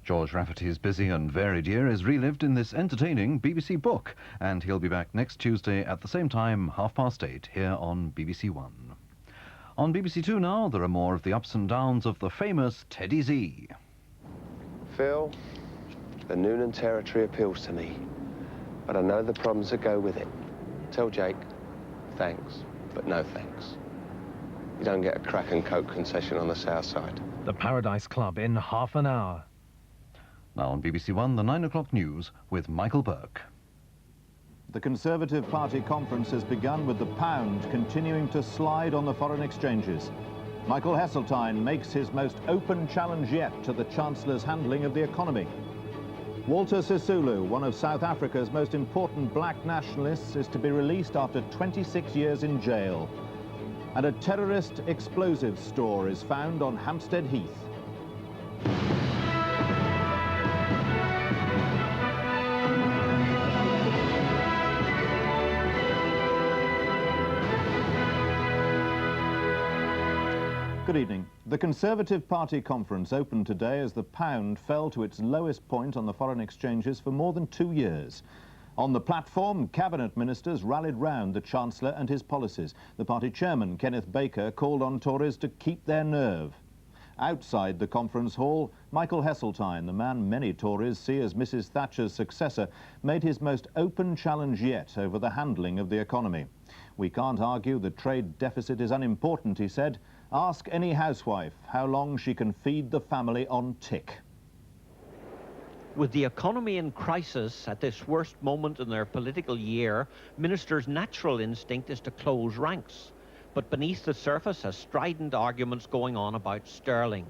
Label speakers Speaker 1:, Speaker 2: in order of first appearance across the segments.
Speaker 1: George Rafferty's busy and varied year is relived in this entertaining BBC book, and he'll be back next Tuesday at the same time, 8:30, here on BBC-1. On BBC2 now, there are more of the ups and downs of the famous Teddy Z.
Speaker 2: Phil, the Noonan territory appeals to me, but I know the problems that go with it. Tell Jake, thanks, but no thanks. You don't get a crack and coke concession on the south side.
Speaker 3: The Paradise Club in half an hour.
Speaker 1: Now on BBC1, the 9 o'clock news with Michael Buerk.
Speaker 4: The Conservative Party conference has begun with the pound continuing to slide on the foreign exchanges. Michael Heseltine makes his most open challenge yet to the Chancellor's handling of the economy. Walter Sisulu, one of South Africa's most important black nationalists, is to be released after 26 years in jail. And a terrorist explosive store is found on Hampstead Heath. Good evening. The Conservative Party conference opened today as the pound fell to its lowest point on the foreign exchanges for more than 2 years. On the platform, cabinet ministers rallied round the Chancellor and his policies. The party chairman, Kenneth Baker, called on Tories to keep their nerve. Outside the conference hall, Michael Heseltine, the man many Tories see as Mrs. Thatcher's successor, made his most open challenge yet over the handling of the economy. "We can't argue the trade deficit is unimportant," he said. "Ask any housewife how long she can feed the family on tick."
Speaker 5: With the economy in crisis at this worst moment in their political year, ministers' natural instinct is to close ranks. But beneath the surface are strident arguments going on about sterling.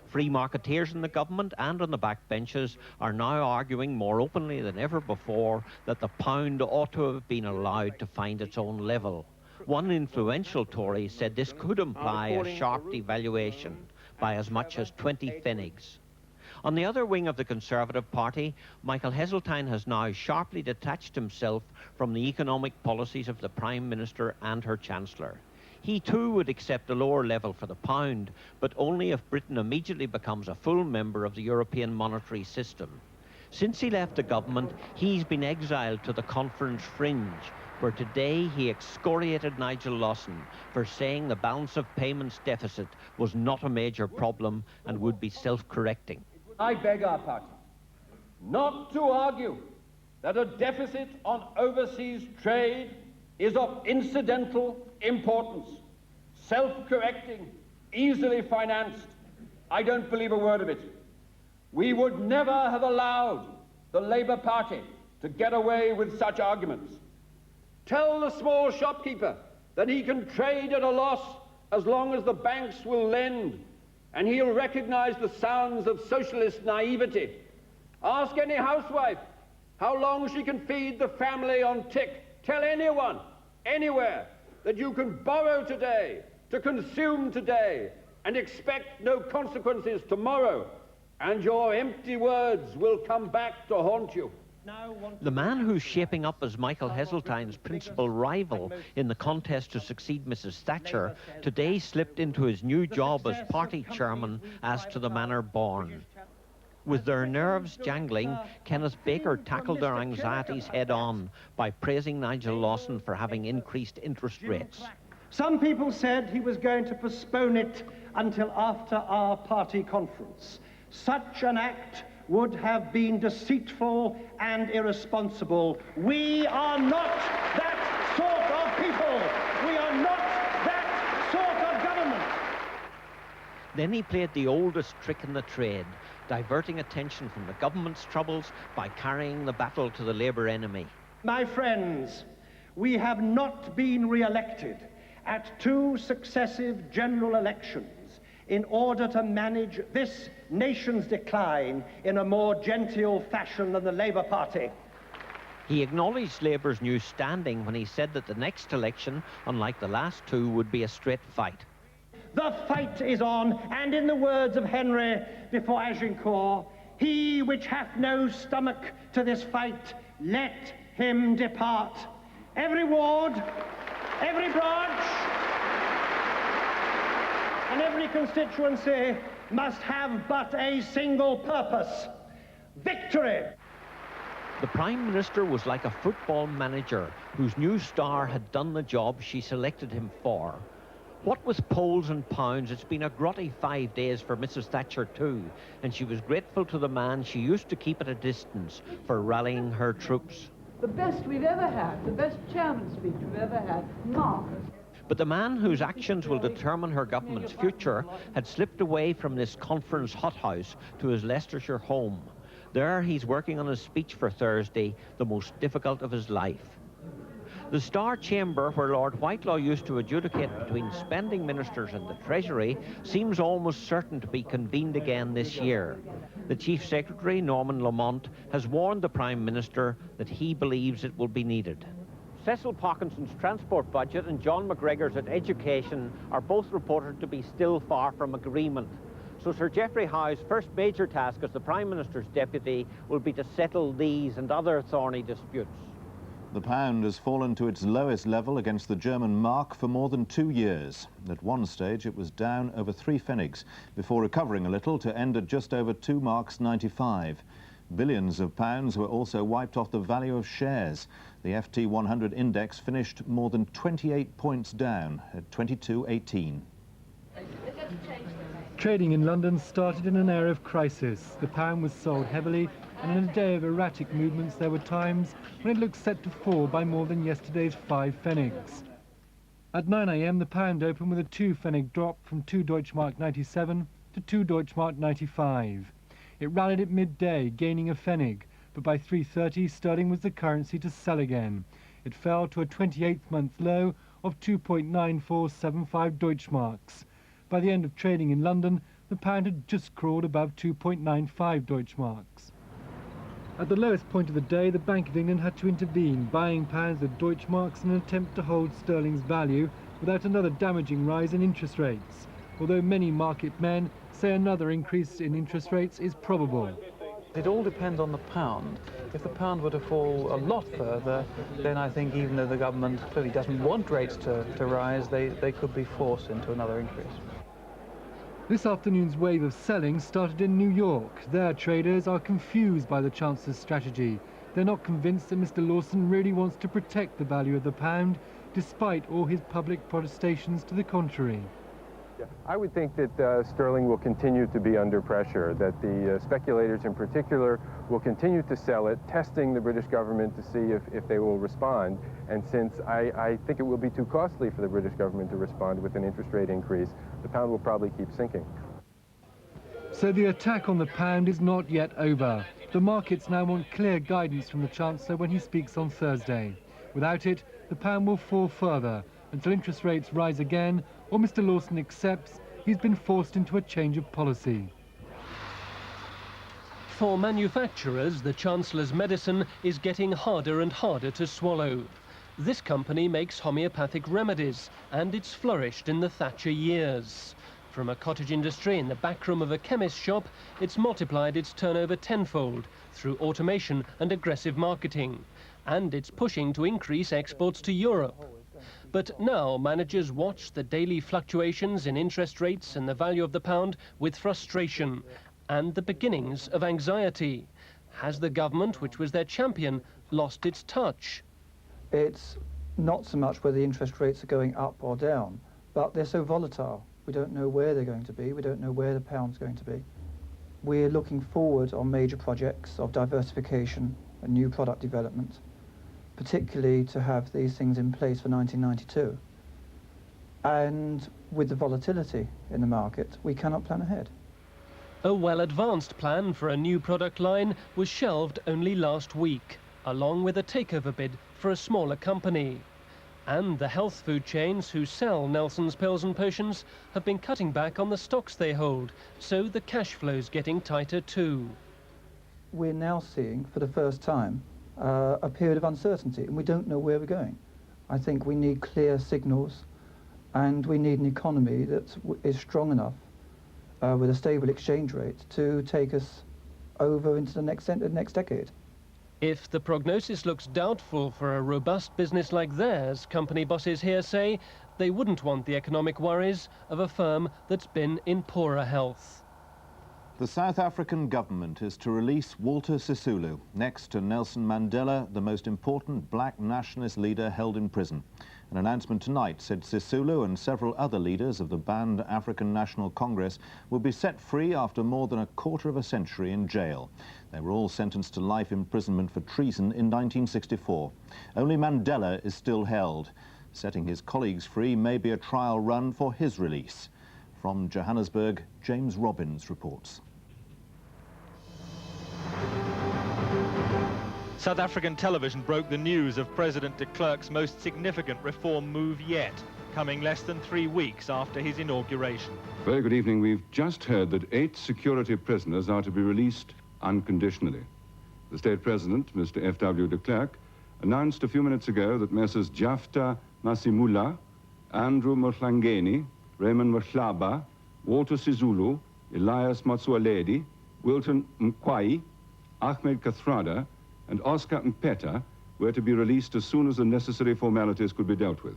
Speaker 5: Free marketeers in the government and on the backbenches are now arguing more openly than ever before that the pound ought to have been allowed to find its own level. One influential Tory said this could imply a sharp devaluation by as much as 20 pfennigs. On the other wing of the Conservative Party, Michael Heseltine has now sharply detached himself from the economic policies of the Prime Minister and her Chancellor. He too would accept a lower level for the pound, but only if Britain immediately becomes a full member of the European monetary system. Since he left the government, he's been exiled to the conference fringe, where today he excoriated Nigel Lawson for saying the balance of payments deficit was not a major problem and would be self-correcting.
Speaker 6: I beg our party not to argue that a deficit on overseas trade is of incidental importance, self-correcting, easily financed. I don't believe a word of it. We would never have allowed the Labour Party to get away with such arguments. Tell the small shopkeeper that he can trade at a loss as long as the banks will lend, and he'll recognize the sounds of socialist naivety. Ask any housewife how long she can feed the family on tick. Tell anyone, anywhere, that you can borrow today, to consume today, and expect no consequences tomorrow, and your empty words will come back to haunt you.
Speaker 5: The man who's shaping up as Michael Heseltine's principal rival in the contest to succeed Mrs. Thatcher today slipped into his new job as party chairman as to the manner born. With their nerves jangling, Kenneth Baker tackled their anxieties head-on by praising Nigel Lawson for having increased interest rates.
Speaker 7: Some people said he was going to postpone it until after our party conference. Such an act would have been deceitful and irresponsible. We are not that sort of people. We are not that sort of government.
Speaker 5: Then he played the oldest trick in the trade, diverting attention from the government's troubles by carrying the battle to the Labour enemy.
Speaker 7: My friends, we have not been re-elected at 2 successive general elections in order to manage this nation's decline in a more genteel fashion than the Labour Party.
Speaker 5: He acknowledged Labour's new standing when he said that the next election, unlike the last 2, would be a straight fight.
Speaker 7: The fight is on, and in the words of Henry before Agincourt, he which hath no stomach to this fight, let him depart. Every ward, every branch, and every constituency must have but a single purpose, victory!
Speaker 5: The Prime Minister was like a football manager whose new star had done the job she selected him for. What with polls and pounds, it's been a grotty 5 days for Mrs. Thatcher too, and she was grateful to the man she used to keep at a distance for rallying her troops.
Speaker 8: The best we've ever had, the best chairman speech we've ever had, Mark.
Speaker 5: But the man whose actions will determine her government's future had slipped away from this conference hothouse to his Leicestershire home. There he's working on his speech for Thursday, the most difficult of his life. The Star Chamber, where Lord Whitelaw used to adjudicate between spending ministers and the Treasury, seems almost certain to be convened again this year. The Chief Secretary, Norman Lamont, has warned the Prime Minister that he believes it will be needed. Cecil Parkinson's transport budget and John McGregor's at education are both reported to be still far from agreement. So Sir Geoffrey Howe's first major task as the Prime Minister's deputy will be to settle these and other thorny disputes.
Speaker 4: The pound has fallen to its lowest level against the German mark for more than 2 years. At one stage it was down over 3 pfennigs, before recovering a little to end at just over 2 marks 95. Billions of pounds were also wiped off the value of shares. The FT 100 index finished more than 28 points down at 22.18.
Speaker 3: Trading in London started in an air of crisis. The pound was sold heavily, and in a day of erratic movements there were times when it looked set to fall by more than yesterday's 5 pfennigs. At 9 a.m. the pound opened with a 2 pfennig drop from 2 Deutschmark 97 to 2 Deutschmark 95. It rallied at midday, gaining a pfennig, but by 3:30 sterling was the currency to sell again. It fell to a 28th-month low of 2.9475 Deutschmarks. By the end of trading in London, the pound had just crawled above 2.95 Deutschmarks. At the lowest point of the day, the Bank of England had to intervene, buying pounds at Deutschmarks in an attempt to hold sterling's value without another damaging rise in interest rates, although many market men say another increase in interest rates is probable.
Speaker 9: It all depends on the pound. If the pound were to fall a lot further, then I think even though the government clearly doesn't want rates to rise, they could be forced into another increase.
Speaker 3: This afternoon's wave of selling started in New York. Their traders are confused by the Chancellor's strategy. They're not convinced that Mr. Lawson really wants to protect the value of the pound, despite all his public protestations to the contrary.
Speaker 10: I would think that sterling will continue to be under pressure, that the speculators in particular will continue to sell it, testing the British government to see if they will respond. And since I think it will be too costly for the British government to respond with an interest rate increase, the pound will probably keep sinking.
Speaker 3: So the attack on the pound is not yet over. The markets now want clear guidance from the Chancellor when he speaks on Thursday. Without it, the pound will fall further until interest rates rise again, or Mr. Lawson accepts he's been forced into a change of policy.
Speaker 11: For manufacturers, the Chancellor's medicine is getting harder and harder to swallow. This company makes homeopathic remedies, and it's flourished in the Thatcher years. From a cottage industry in the back room of a chemist shop, it's multiplied its turnover tenfold through automation and aggressive marketing. And it's pushing to increase exports to Europe. But now managers watch the daily fluctuations in interest rates and the value of the pound with frustration and the beginnings of anxiety. Has the government, which was their champion, lost its touch?
Speaker 9: It's not so much whether the interest rates are going up or down, but they're so volatile. We don't know where they're going to be. We don't know where the pound's going to be. We're looking forward on major projects of diversification and new product development, particularly to have these things in place for 1992. And with the volatility in the market, we cannot plan ahead.
Speaker 11: A well-advanced plan for a new product line was shelved only last week, along with a takeover bid for a smaller company. And the health food chains who sell Nelson's pills and potions have been cutting back on the stocks they hold, so the cash flow's getting tighter too.
Speaker 9: We're now seeing, for the first time, a period of uncertainty, and we don't know where we're going. I think we need clear signals, and we need an economy that is strong enough with a stable exchange rate to take us over into the next decade.
Speaker 11: If the prognosis looks doubtful for a robust business like theirs, company bosses here say they wouldn't want the economic worries of a firm that's been in poorer health.
Speaker 4: The South African government is to release Walter Sisulu, next to Nelson Mandela, the most important black nationalist leader held in prison. An announcement tonight said Sisulu and several other leaders of the banned African National Congress will be set free after more than a quarter of a century in jail. They were all sentenced to life imprisonment for treason in 1964. Only Mandela is still held. Setting his colleagues free may be a trial run for his release. From Johannesburg, James Robbins reports.
Speaker 12: South African television broke the news of President de Klerk's most significant reform move yet, coming less than 3 weeks after his inauguration.
Speaker 13: Very good evening. We've just heard that 8 security prisoners are to be released unconditionally. The state president, Mr. F.W. de Klerk, announced a few minutes ago that Messrs. Jafta Masimula, Andrew Mohlangeni, Raymond Mhlaba, Walter Sisulu, Elias Matsualedi, Wilton Mkwai, Ahmed Kathrada, and Oscar Mpeta were to be released as soon as the necessary formalities could be dealt with.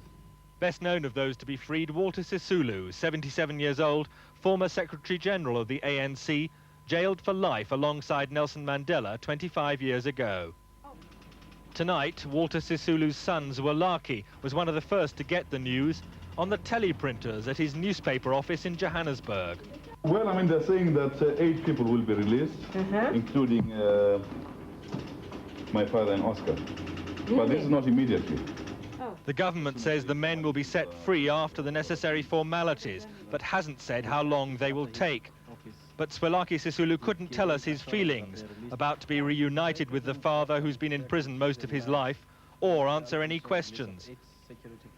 Speaker 12: Best known of those to be freed, Walter Sisulu, 77 years old, former Secretary General of the ANC, jailed for life alongside Nelson Mandela 25 years ago. Tonight, Walter Sisulu's son, Zwelakhe, was one of the first to get the news on the teleprinters at his newspaper office in Johannesburg.
Speaker 14: Well, I mean, they're saying that 8 people will be released, including my father and Oscar. Really? But this is not immediately.
Speaker 12: The government says the men will be set free after the necessary formalities, but hasn't said how long they will take. But Zwelakhe Sisulu couldn't tell us his feelings about to be reunited with the father who's been in prison most of his life, or answer any questions.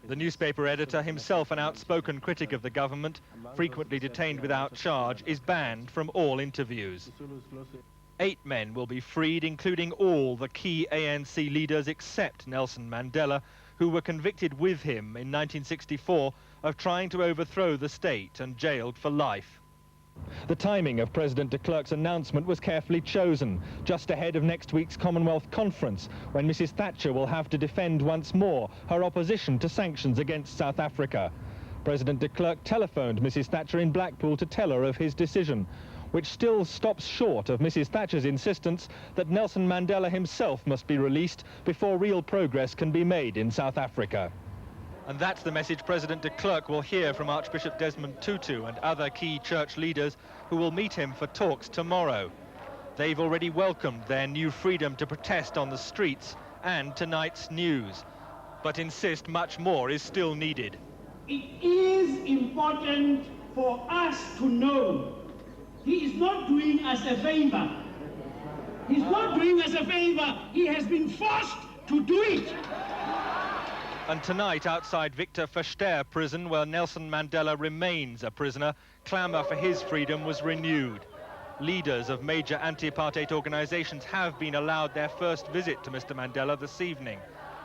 Speaker 12: The newspaper editor, himself an outspoken critic of the government, frequently detained without charge, is banned from all interviews. 8 men will be freed, including all the key ANC leaders except Nelson Mandela, who were convicted with him in 1964 of trying to overthrow the state and jailed for life. The timing of President de Klerk's announcement was carefully chosen, just ahead of next week's Commonwealth Conference, when Mrs. Thatcher will have to defend once more her opposition to sanctions against South Africa. President de Klerk telephoned Mrs. Thatcher in Blackpool to tell her of his decision, which still stops short of Mrs. Thatcher's insistence that Nelson Mandela himself must be released before real progress can be made in South Africa. And that's the message President de Klerk will hear from Archbishop Desmond Tutu and other key church leaders who will meet him for talks tomorrow. They've already welcomed their new freedom to protest on the streets and tonight's news, but insist much more is still needed.
Speaker 15: It is important for us to know he is not doing us a favor. He's not doing us a favor. He has been forced to do it.
Speaker 12: And tonight, outside Victor Verster prison, where Nelson Mandela remains a prisoner, clamour for his freedom was renewed. Leaders of major anti-apartheid organisations have been allowed their first visit to Mr. Mandela this evening.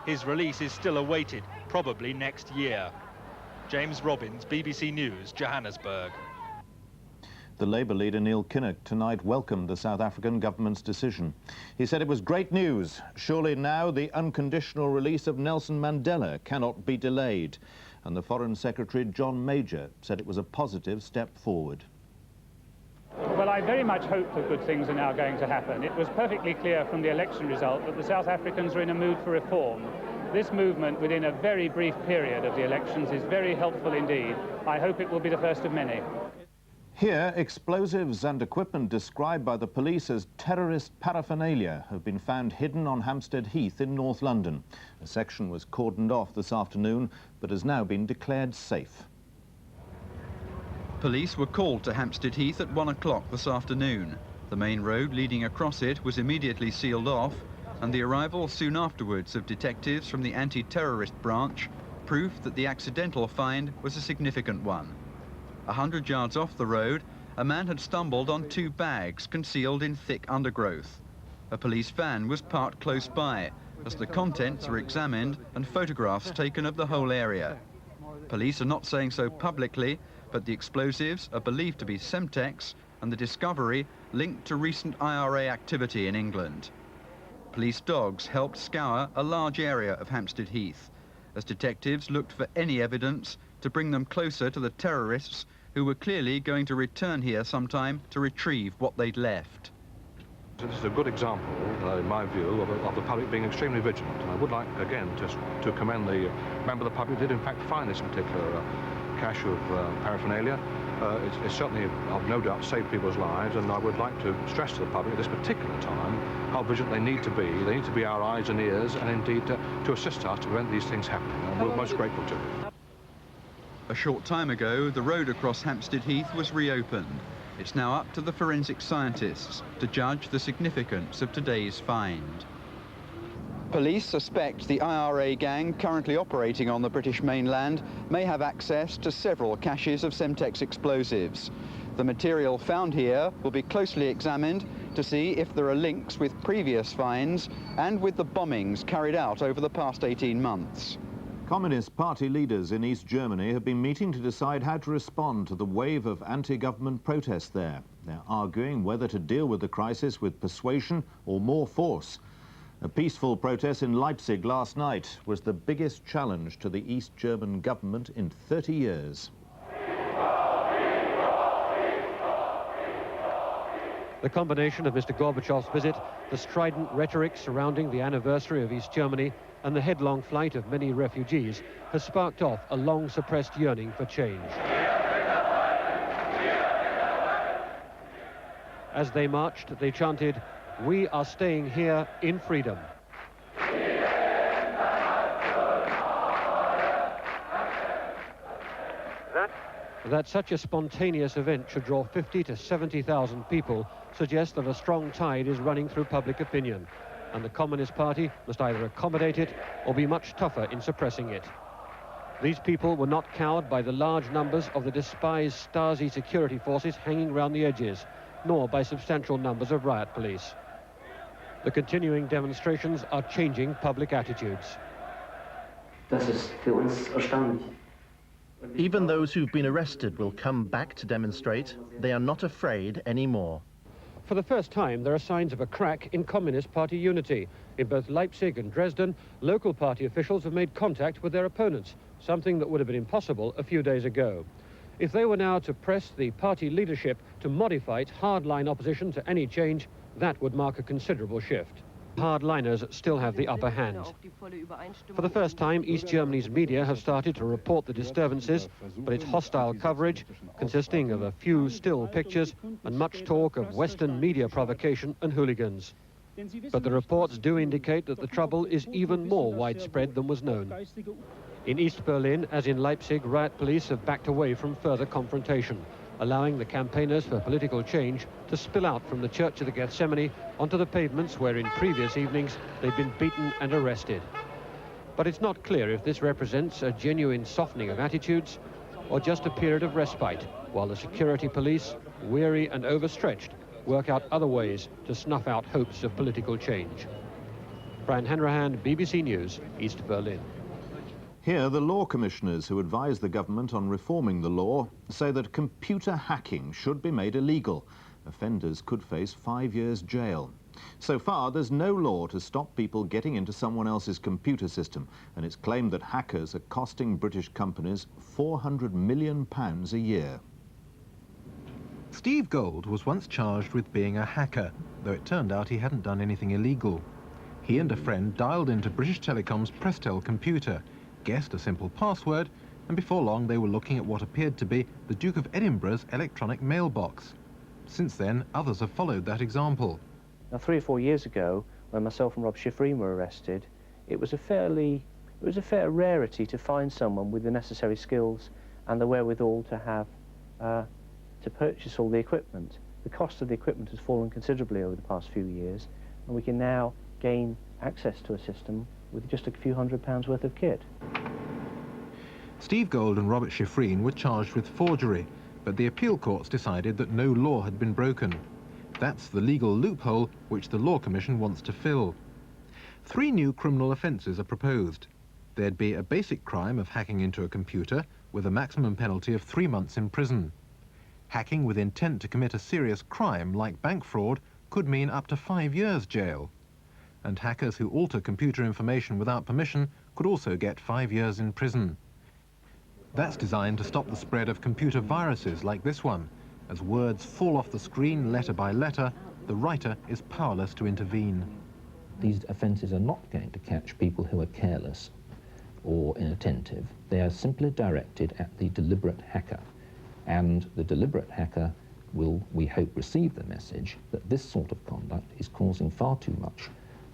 Speaker 12: His release is still awaited, probably next year. James Robbins, BBC News, Johannesburg.
Speaker 4: The Labour leader Neil Kinnock tonight welcomed the South African government's decision. He said it was great news. Surely now the unconditional release of Nelson Mandela cannot be delayed. And the Foreign Secretary John Major said it was a positive step forward.
Speaker 16: Well, I very much hope that good things are now going to happen. It was perfectly clear from the election result that the South Africans are in a mood for reform. This movement within a very brief period of the elections is very helpful indeed. I hope it will be the first of many.
Speaker 4: Here, explosives and equipment described by the police as terrorist paraphernalia have been found hidden on Hampstead Heath in North London. A section was cordoned off this afternoon, but has now been declared safe.
Speaker 17: Police were called to Hampstead Heath at 1 o'clock this afternoon. The main road leading across it was immediately sealed off, and the arrival soon afterwards of detectives from the anti-terrorist branch proved that the accidental find was a significant one. 100 yards off the road, a man had stumbled on 2 bags concealed in thick undergrowth. A police van was parked close by as the contents were examined and photographs taken of the whole area. Police are not saying so publicly, but the explosives are believed to be Semtex and the discovery linked to recent IRA activity in England. Police dogs helped scour a large area of Hampstead Heath as detectives looked for any evidence to bring them closer to the terrorists who were clearly going to return here sometime to retrieve what they'd left.
Speaker 18: This is a good example, in my view, of the public being extremely vigilant. And I would like, again, to commend the member of the public who did, in fact, find this particular cache of paraphernalia. It's certainly, I've no doubt, saved people's lives, and I would like to stress to the public at this particular time how vigilant they need to be. They need to be our eyes and ears, and indeed to assist us to prevent these things happening. And we're most grateful to them.
Speaker 17: A short time ago, the road across Hampstead Heath was reopened. It's now up to the forensic scientists to judge the significance of today's find. Police suspect the IRA gang currently operating on the British mainland may have access to several caches of Semtex explosives. The material found here will be closely examined to see if there are links with previous finds and with the bombings carried out over the past 18 months.
Speaker 4: Communist Party leaders in East Germany have been meeting to decide how to respond to the wave of anti-government protests there. They're arguing whether to deal with the crisis with persuasion or more force. A peaceful protest in Leipzig last night was the biggest challenge to the East German government in 30 years.
Speaker 19: The combination of Mr. Gorbachev's visit, the strident rhetoric surrounding the anniversary of East Germany, and the headlong flight of many refugees has sparked off a long-suppressed yearning for change. As they marched, they chanted, "We are staying here in freedom." That such a spontaneous event should draw 50 to 70,000 people suggests that a strong tide is running through public opinion, and the Communist Party must either accommodate it or be much tougher in suppressing it. These people were not cowed by the large numbers of the despised Stasi security forces hanging round the edges, nor by substantial numbers of riot police. The continuing demonstrations are changing public attitudes.
Speaker 20: Das ist für uns erstaunlich.
Speaker 21: Even those who've been arrested will come back to demonstrate. They are not afraid anymore.
Speaker 19: For the first time, there are signs of a crack in Communist Party unity. In both Leipzig and Dresden, local party officials have made contact with their opponents, something that would have been impossible a few days ago. If they were now to press the party leadership to modify its hardline opposition to any change, that would mark a considerable shift. Hardliners still have the upper hand. For the first time, East Germany's media have started to report the disturbances, but its hostile coverage, consisting of a few still pictures and much talk of Western media provocation and hooligans. But the reports do indicate that the trouble is even more widespread than was known. In East Berlin, as in Leipzig, riot police have backed away from further confrontation, allowing the campaigners for political change to spill out from the Church of the Gethsemane onto the pavements where in previous evenings they've been beaten and arrested. But it's not clear if this represents a genuine softening of attitudes or just a period of respite, while the security police, weary and overstretched, work out other ways to snuff out hopes of political change. Brian Hanrahan, BBC News, East Berlin.
Speaker 4: Here, the law commissioners who advise the government on reforming the law say that computer hacking should be made illegal. Offenders could face 5 years jail. So far, there's no law to stop people getting into someone else's computer system, and it's claimed that hackers are costing British companies £400 million a year.
Speaker 22: Steve Gold was once charged with being a hacker, though it turned out he hadn't done anything illegal. He and a friend dialed into British Telecom's Prestel computer, guessed a simple password, and before long they were looking at what appeared to be the Duke of Edinburgh's electronic mailbox. Since then, others have followed that example.
Speaker 23: Now, 3 or 4 years ago, when myself and Rob Schifrin were arrested, it was a fair rarity to find someone with the necessary skills and the wherewithal to have to purchase all the equipment. The cost of the equipment has fallen considerably over the past few years, and we can now gain access to a system with just a few £100 worth of kit.
Speaker 22: Steve Gold and Robert Schifrin were charged with forgery, but the appeal courts decided that no law had been broken. That's the legal loophole which the Law Commission wants to fill. 3 new criminal offences are proposed. There'd be a basic crime of hacking into a computer with a maximum penalty of 3 months in prison. Hacking with intent to commit a serious crime like bank fraud could mean up to 5 years jail. And hackers who alter computer information without permission could also get 5 years in prison. That's designed to stop the spread of computer viruses like this one. As words fall off the screen letter by letter, the writer is powerless to intervene.
Speaker 1: These offences are not going to catch people who are careless or inattentive. They are simply directed at the deliberate hacker. And the deliberate hacker will, we hope, receive the message that this sort of conduct is causing far too much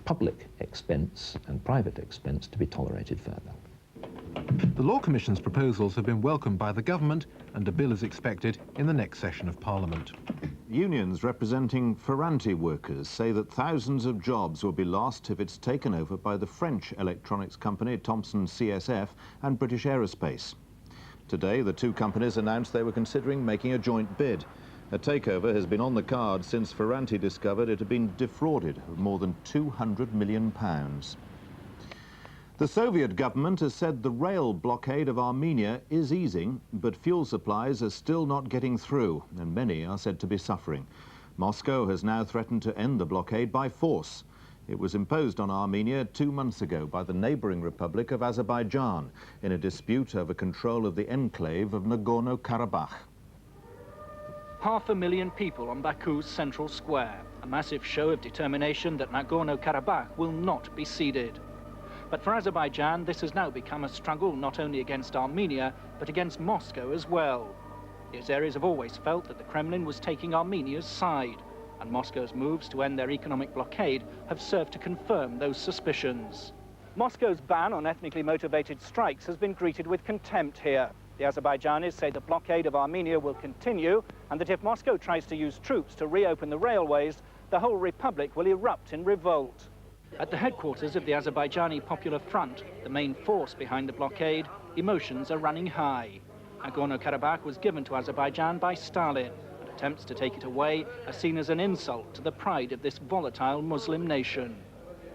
Speaker 1: public expense and private expense to be tolerated further.
Speaker 22: The Law Commission's proposals have been welcomed by the government, and a bill is expected in the next session of Parliament.
Speaker 4: Unions representing Ferranti workers say that thousands of jobs will be lost if it's taken over by the French electronics company Thomson CSF and British Aerospace. Today, the two companies announced they were considering making a joint bid. A takeover has been on the cards since Ferranti discovered it had been defrauded of more than £200 million. The Soviet government has said the rail blockade of Armenia is easing, but fuel supplies are still not getting through, and many are said to be suffering. Moscow has now threatened to end the blockade by force. It was imposed on Armenia 2 months ago by the neighbouring Republic of Azerbaijan in a dispute over control of the enclave of Nagorno-Karabakh.
Speaker 2: 500,000 people on Baku's central square, a massive show of determination that Nagorno-Karabakh will not be ceded. But for Azerbaijan, this has now become a struggle not only against Armenia, but against Moscow as well. The Azeris have always felt that the Kremlin was taking Armenia's side, and Moscow's moves to end their economic blockade have served to confirm those suspicions. Moscow's ban on ethnically motivated strikes has been greeted with contempt here. The Azerbaijanis say the blockade of Armenia will continue, and that if Moscow tries to use troops to reopen the railways, the whole republic will erupt in revolt. At the headquarters of the Azerbaijani Popular Front, the main force behind the blockade, emotions are running high. Nagorno-Karabakh was given to Azerbaijan by Stalin, and attempts to take it away are seen as an insult to the pride of this volatile Muslim nation.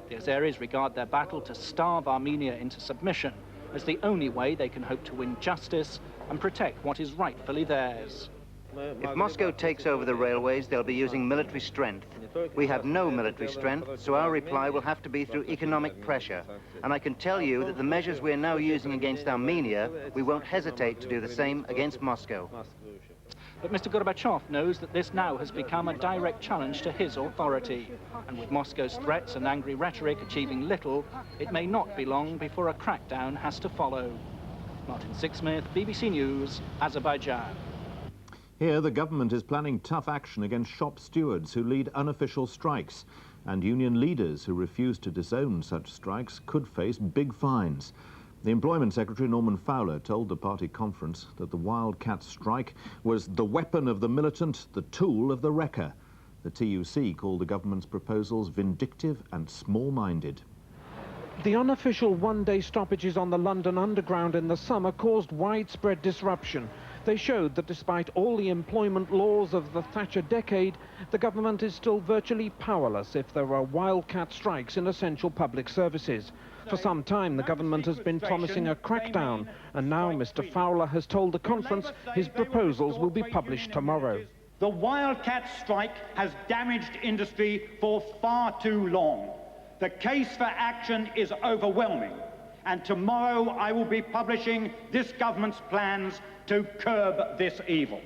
Speaker 2: The Azeris regard their battle to starve Armenia into submission as the only way they can hope to win justice and protect what is rightfully theirs.
Speaker 6: If Moscow takes over the railways, they'll be using military strength. We have no military strength, so our reply will have to be through economic pressure. And I can tell you that the measures we're now using against Armenia, we won't hesitate to do the same against Moscow.
Speaker 2: But Mr. Gorbachev knows that this now has become a direct challenge to his authority. And with Moscow's threats and angry rhetoric achieving little, it may not be long before a crackdown has to follow. Martin Sixsmith, BBC News, Azerbaijan.
Speaker 4: Here, the government is planning tough action against shop stewards who lead unofficial strikes, and union leaders who refuse to disown such strikes could face big fines. The Employment Secretary, Norman Fowler, told the party conference that the wildcat strike was the weapon of the militant, the tool of the wrecker. The TUC called the government's proposals vindictive and small-minded.
Speaker 24: The unofficial one-day stoppages on the London Underground in the summer caused widespread disruption. They showed that despite all the employment laws of the Thatcher decade, the government is still virtually powerless if there are wildcat strikes in essential public services. For some time, the government has been promising a crackdown, and now Mr. Fowler has told the conference his proposals will be published tomorrow.
Speaker 25: The wildcat strike has damaged industry for far too long. The case for action is overwhelming, and tomorrow I will be publishing this government's plans to curb this evil.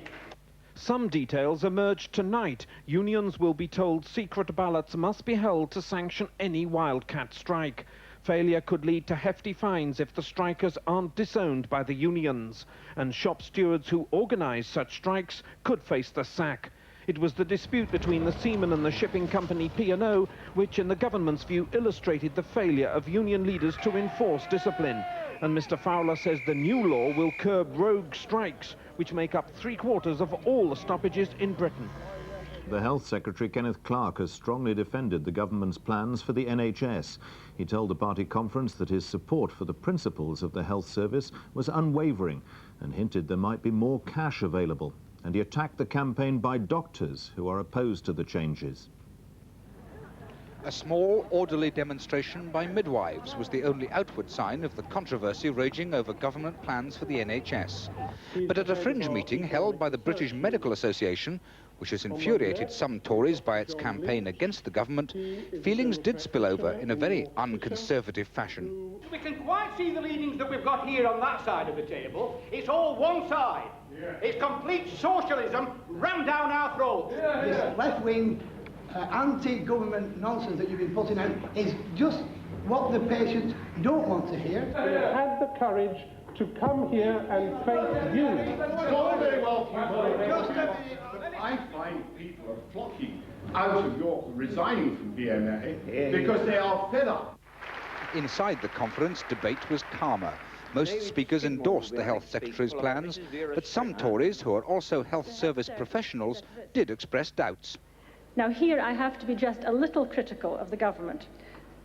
Speaker 24: Some details emerged tonight. Unions will be told secret ballots must be held to sanction any wildcat strike. Failure could lead to hefty fines if the strikers aren't disowned by the unions, and shop stewards who organise such strikes could face the sack. It was the dispute between the seamen and the shipping company P&O which, in the government's view, illustrated the failure of union leaders to enforce discipline. And Mr. Fowler says the new law will curb rogue strikes, which make up 3/4 of all the stoppages in Britain.
Speaker 4: The Health Secretary, Kenneth Clarke, has strongly defended the government's plans for the NHS. He told the party conference that his support for the principles of the health service was unwavering and hinted there might be more cash available. And he attacked the campaign by doctors who are opposed to the changes.
Speaker 26: A small, orderly demonstration by midwives was the only outward sign of the controversy raging over government plans for the NHS. But at a fringe meeting held by the British Medical Association, which has infuriated some Tories by its campaign against the government, feelings did spill over in a very unconservative fashion.
Speaker 15: We can quite see the leanings that we've got here on that side of the table. It's all one side. It's complete socialism rammed down our throats.
Speaker 3: This left-wing, anti-government nonsense that you've been putting out is just what the patients don't want to hear.
Speaker 24: Had the courage to come here and face you.
Speaker 5: It's all very well, but I find people are flocking out of York, resigning from BMA, because they are fed up.
Speaker 26: Inside the conference, debate was calmer. Most speakers endorsed the Health Secretary's plans, but some Tories, who are also health service professionals, did express doubts.
Speaker 7: Now here I have to be just a little critical of the government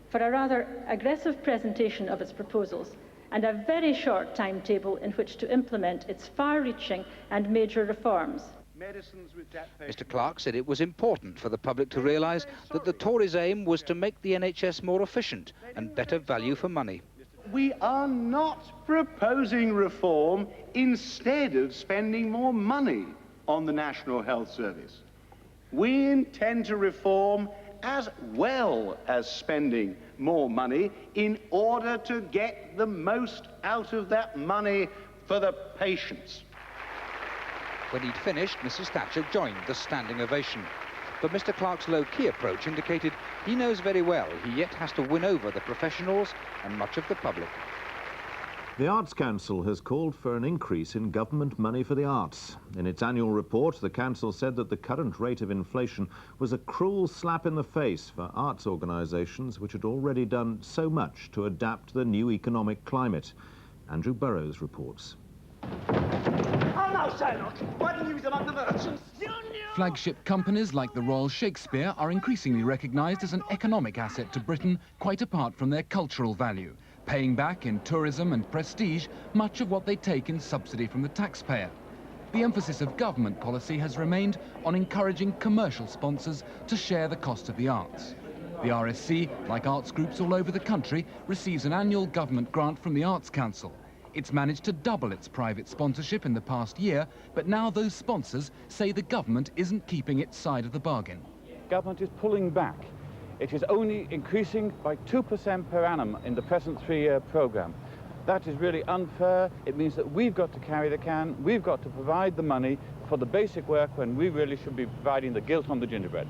Speaker 7: for a rather aggressive presentation of its proposals and a very short timetable in which to implement its far-reaching and major reforms.
Speaker 26: Mr Clark said it was important for the public to realise that the Tories' aim was to make the NHS more efficient and better value for money.
Speaker 5: We are not proposing reform instead of spending more money on the National Health Service. We intend to reform as well as spending more money in order to get the most out of that money for the patients.
Speaker 26: When he'd finished, Mrs Thatcher joined the standing ovation. But Mr Clark's low-key approach indicated he knows very well he yet has to win over the professionals and much of the public.
Speaker 4: The Arts Council has called for an increase in government money for the arts. In its annual report, the Council said that the current rate of inflation was a cruel slap in the face for arts organisations which had already done so much to adapt to the new economic climate. Andrew Burrows reports.
Speaker 8: Flagship companies like the Royal Shakespeare are increasingly recognised as an economic asset to Britain, quite apart from their cultural value, paying back in tourism and prestige much of what they take in subsidy from the taxpayer. The emphasis of government policy has remained on encouraging commercial sponsors to share the cost of the arts. The RSC, like arts groups all over the country, receives an annual government grant from the Arts Council. It's managed to double its private sponsorship in the past year, but now those sponsors say the government isn't keeping its side of the bargain.
Speaker 24: Government is pulling back. It is only increasing by 2% per annum in the present 3-year programme. That is really unfair. It means that we've got to carry the can, we've got to provide the money for the basic work when we really should be providing the gilt on the gingerbread.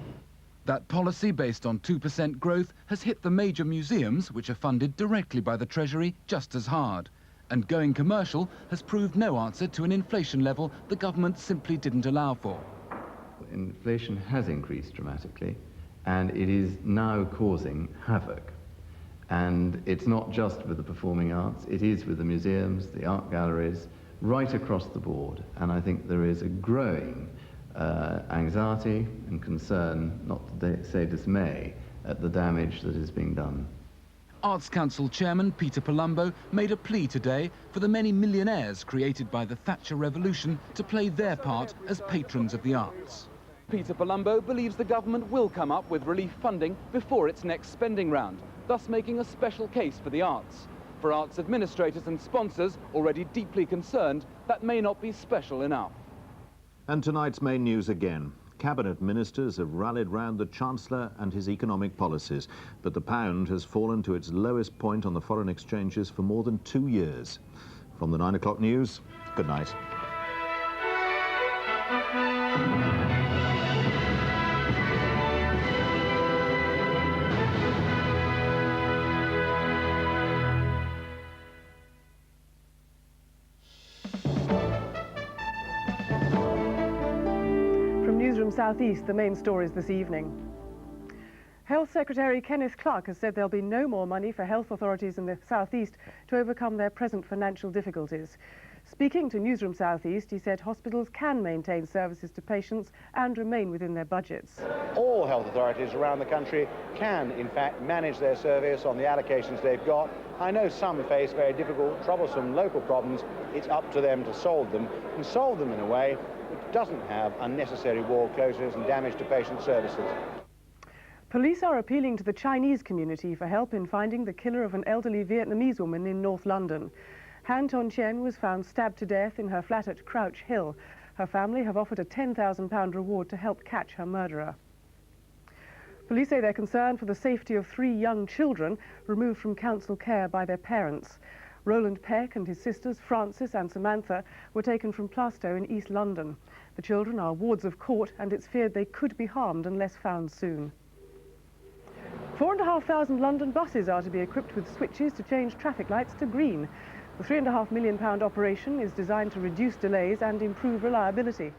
Speaker 8: That policy, based on 2% growth, has hit the major museums, which are funded directly by the Treasury, just as hard. And going commercial has proved no answer to an inflation level the government simply didn't allow for.
Speaker 9: Inflation has increased dramatically, and it is now causing havoc. And it's not just with the performing arts, it is with the museums, the art galleries, right across the board. And I think there is a growing anxiety and concern, not to say dismay, at the damage that is being done.
Speaker 8: Arts Council Chairman Peter Palumbo made a plea today for the many millionaires created by the Thatcher Revolution to play their part as patrons of the arts.
Speaker 10: Peter Palumbo believes the government will come up with relief funding before its next spending round, thus making a special case for the arts. For arts administrators and sponsors, already deeply concerned, that may not be special enough.
Speaker 4: And tonight's main news again. Cabinet ministers have rallied round the Chancellor and his economic policies, but the pound has fallen to its lowest point on the foreign exchanges for more than 2 years. From the 9 o'clock news, good night.
Speaker 27: Newsroom South East, the main stories this evening. Health Secretary Kenneth Clarke has said there'll be no more money for health authorities in the South East to overcome their present financial difficulties. Speaking to Newsroom South East, he said hospitals can maintain services to patients and remain within their budgets.
Speaker 28: All health authorities around the country can, in fact, manage their service on the allocations they've got. I know some face very difficult, troublesome local problems. It's up to them to solve them, and solve them in a way which doesn't have unnecessary ward closures and damage to patient services.
Speaker 27: Police are appealing to the Chinese community for help in finding the killer of an elderly Vietnamese woman in North London. Han Ton Chien was found stabbed to death in her flat at Crouch Hill. Her family have offered a £10,000 reward to help catch her murderer. Police say they're concerned for the safety of 3 young children removed from council care by their parents. Roland Peck and his sisters, Frances and Samantha, were taken from Plaistow in East London. The children are wards of court, and it's feared they could be harmed unless found soon. 4,500 London buses are to be equipped with switches to change traffic lights to green. The £3.5 million operation is designed to reduce delays and improve reliability.